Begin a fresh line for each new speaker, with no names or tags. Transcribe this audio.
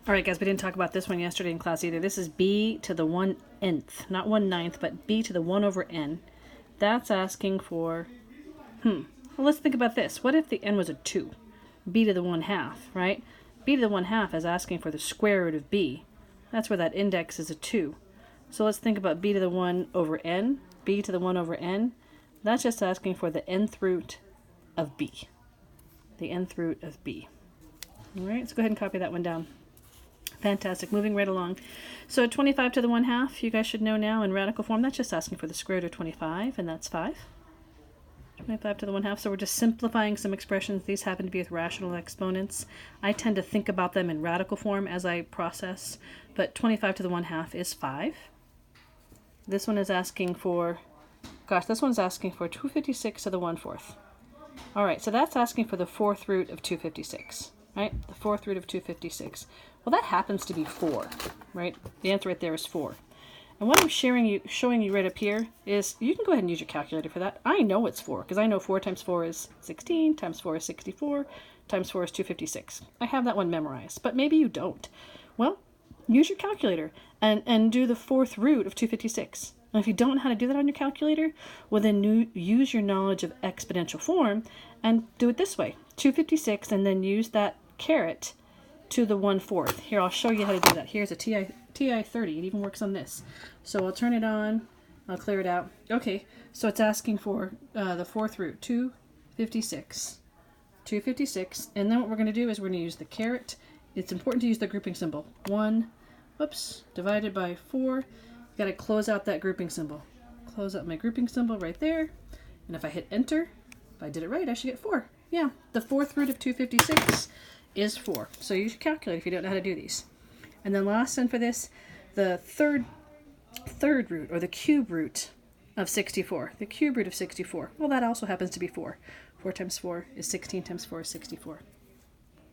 All right, guys, we didn't talk about this one yesterday in class either. This is b to the 1/nth, not 1/9, but b to the 1 over n. That's asking for, well, let's think about this. What if the n was a 2? B to the 1/2, right? B to the 1/2 is asking for the square root of b. That's where that index is a 2. So let's think about b to the 1 over n. B to the 1 over n. That's just asking for the nth root of b. The nth root of b. All right, let's go ahead and copy that one down. Fantastic. Moving right along. So 25 to the 1/2, you guys should know now in radical form, that's just asking for the square root of 25, and that's 5. 25 to the 1/2. So we're just simplifying some expressions. These happen to be with rational exponents. I tend to think about them in radical form as I process, but 25 to the 1/2 is 5. This one is asking for, this one's asking for 256 to the 1/4. All right, so that's asking for the 4th root of 256, right? The 4th root of 256. Well, that happens to be 4, right? The answer right there is 4. And what I'm showing you right up here is, you can go ahead and use your calculator for that. I know it's 4, because I know 4 times 4 is 16, times 4 is 64, times 4 is 256. I have that one memorized, but maybe you don't. Well, use your calculator and do the 4th root of 256. And if you don't know how to do that on your calculator, well then use your knowledge of exponential form and do it this way. 256, and then use that caret to the 1/4. Here, I'll show you how to do that. Here's a TI-30. It even works on this. So I'll turn it on. I'll clear it out. Okay, so it's asking for the 4th root, 256. 256. And then what we're going to do is we're going to use the caret. It's important to use the grouping symbol. 1, divided by 4. Got to close out that grouping symbol. Close out my grouping symbol right there. And if I hit enter, if I did it right, I should get 4. Yeah, the 4th root of 256 is 4. So use your calculator if you don't know how to do these. And then last one for this, the third root, or the cube root of 64. The cube root of 64. Well, that also happens to be 4. 4 times 4 is 16 times 4 is 64.